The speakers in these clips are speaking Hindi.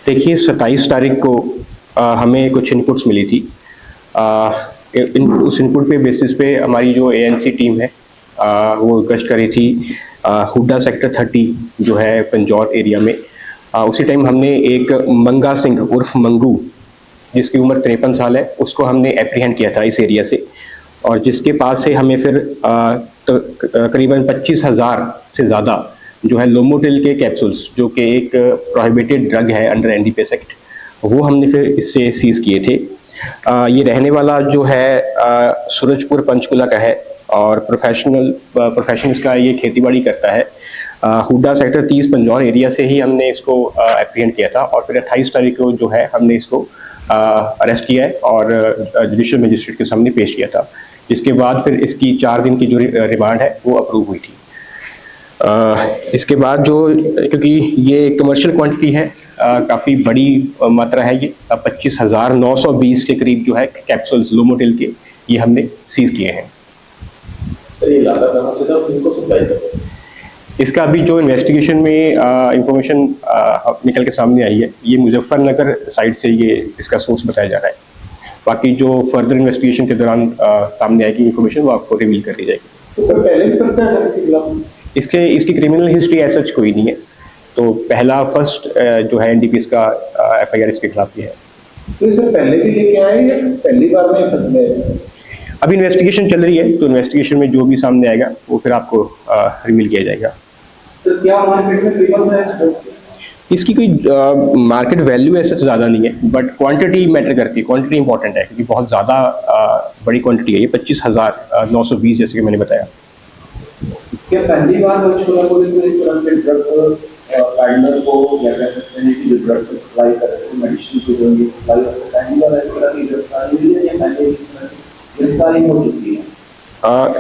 देखिए 27 तारीख को हमें कुछ इनपुट्स मिली थी। उस इनपुट पे बेसिस पे हमारी जो एएनसी टीम है वो गश्त करी थी हुड्डा सेक्टर 30 जो है पंजौर एरिया में। उसी टाइम हमने एक मंगा सिंह उर्फ मंगू जिसकी उम्र 53 साल है उसको हमने एप्रीहेंड किया था इस एरिया से, और जिसके पास से हमें फिर करीबन 25,000 से ज़्यादा जो है लोमोटिल के कैप्सूल्स जो कि एक प्रोहिबिटेड ड्रग है अंडर एनडीपीएस एक्ट, वो हमने फिर इससे सीज किए थे। ये रहने वाला जो है सूरजपुर पंचकुला का है और प्रोफेशन इसका ये खेतीबाड़ी करता है। हुड्डा सेक्टर 30 पंजौर एरिया से ही हमने इसको एप्रीहेंड किया था और फिर 28 तारीख को जो है हमने इसको अरेस्ट किया है और जुडिशियल मजिस्ट्रेट के सामने पेश किया था, जिसके बाद फिर इसकी 4 दिन की जो रिमांड है वो अप्रूव हुई थी। इसके बाद जो, क्योंकि ये कमर्शियल क्वांटिटी है, काफ़ी बड़ी मात्रा है, ये 25,920 के करीब जो है कैप्सूल्स लोमोटिल के ये हमने सीज किए हैं। इसका अभी जो इन्वेस्टिगेशन में इंफॉर्मेशन निकल के सामने आई है, ये मुजफ्फरनगर साइड से ये इसका सोर्स बताया जा रहा है। बाकी जो फर्दर इन्वेस्टिगेशन के दौरान सामने आएगी इंफॉर्मेशन वो आपको रिवील कर दी जाएगी। तो पहले भी इसकी क्रिमिनल हिस्ट्री ऐसा कोई नहीं है, तो फर्स्ट जो है एनडीपीएस का एफआईआर इसके खिलाफ है। तो इसे पहले भी लेके आए या पहली बार में फंसने? अभी इन्वेस्टिगेशन चल रही है, तो इन्वेस्टिगेशन में जो भी सामने आएगा वो फिर आपको रिवील किया जाएगा। सर क्या मार्केट में फेमस है? इसकी कोई मार्केट वैल्यू ऐसा ज़्यादा नहीं है, बट क्वांटिटी मैटर करती है, क्वांटिटी इंपॉर्टेंट है क्योंकि बहुत ज़्यादा बड़ी क्वांटिटी है ये 25,920 जैसे कि मैंने बताया। क्या पहली बार पंचकुला पुलिस ने इस तरह के ड्रग पैडलर को या कह सकते हैं कि जो ड्रग सप्लाई कर रहे हैं मेडिसिन को जो ये सप्लाई करते हैं, पहली बार इस तरह की गिरफ्तारी हुई है या पहले इस तरह की गिरफ्तारी हो चुकी है?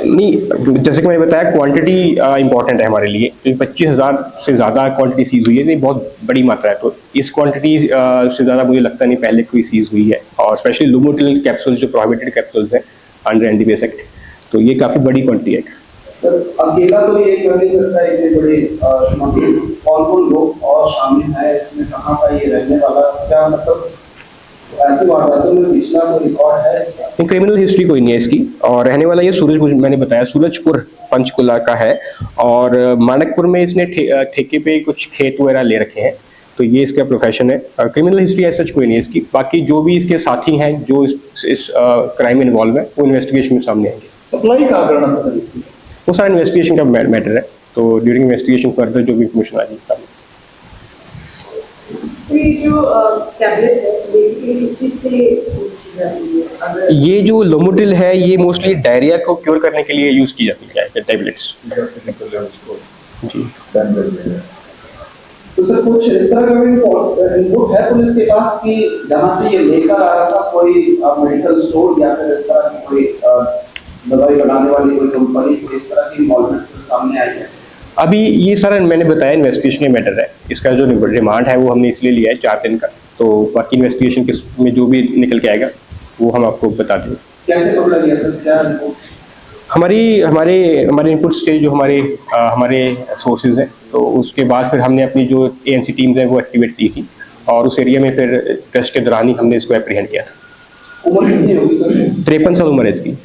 नहीं, जैसे कि मैंने बताया क्वांटिटी इंपॉर्टेंट है हमारे लिए, क्योंकि 25,000 से ज़्यादा क्वांटिटी सीज हुई है, ये बहुत बड़ी मात्रा है, तो इस क्वांटिटी से ज़्यादा मुझे लगता नहीं पहले कोई सीज हुई है, और स्पेशली लोमोटिल कैप्सूल्स जो प्रोहिबिटेड कैप्सूल्स हैं अंडर एनडीपीएस एक्ट, तो ये काफ़ी बड़ी क्वांटिटी है। सर अकेला तो ये कर नहीं सकता, इतने बड़े कौन लोग और शामिल हैं इसमें, कहाँ का ये रहने वाला, क्या मतलब ऐसी वारदातों में पिछला कोई रिकॉर्ड है? क्रिमिनल हिस्ट्री कोई नहीं है इसकी, और रहने वाला ये मैंने बताया सूरजपुर पंचकुला का है, और मानकपुर में इसने ठेके पे कुछ खेत वगैरह ले रखे हैं, तो ये इसका प्रोफेशन है। क्रिमिनल हिस्ट्री ऐसा कोई नहीं है इसकी। बाकी जो भी इसके साथी हैं जो इस क्राइम में इन्वॉल्व है वो इन्वेस्टिगेशन में सामने आएंगे। सप्लाई कहाँ करना पड़ता है वो सारा इन्वेस्टिगेशन का मैटर है, तो ड्यूरिंग इन्वेस्टिगेशन फर्दर जो भी इंफॉर्मेशन आएगी। ये जो लोमोटिल है ये मोस्टली डायरिया को क्योर करने के लिए यूज की जाती है टैबलेट्स जी। तो सर कुछ इस तरह का इनपुट है पुलिस के पास कि जहाँ से ये लेकर आ रहा था कोई मेडिकल स्टोर या फिर इस तरह की कोई दवाई बनाने वाली कोई कंपनी, कोई इस तरह की इन्वॉल्वमेंट सामने आई है? अभी ये सारा मैंने बताया इन्वेस्टिगेशन का मैटर है, इसका जो रिमांड है वो हमने इसलिए लिया है 4 दिन का, तो बाकी इन्वेस्टिगेशन में जो भी निकल के आएगा वो हम आपको बता देंगे। कैसे पकड़ा गया सर, क्या हमारे इनपुट्स के जो हमारे सोर्सेज हैं, तो उसके बाद फिर हमने अपनी जो एएनसी टीम्स हैं वो एक्टिवेट की थी, और उस एरिया में फिर गश्त के दौरान ही हमने इसको एप्रीहेंड किया था। उम्र कितनी होगी सर? 53 साल उम्र है इसकी।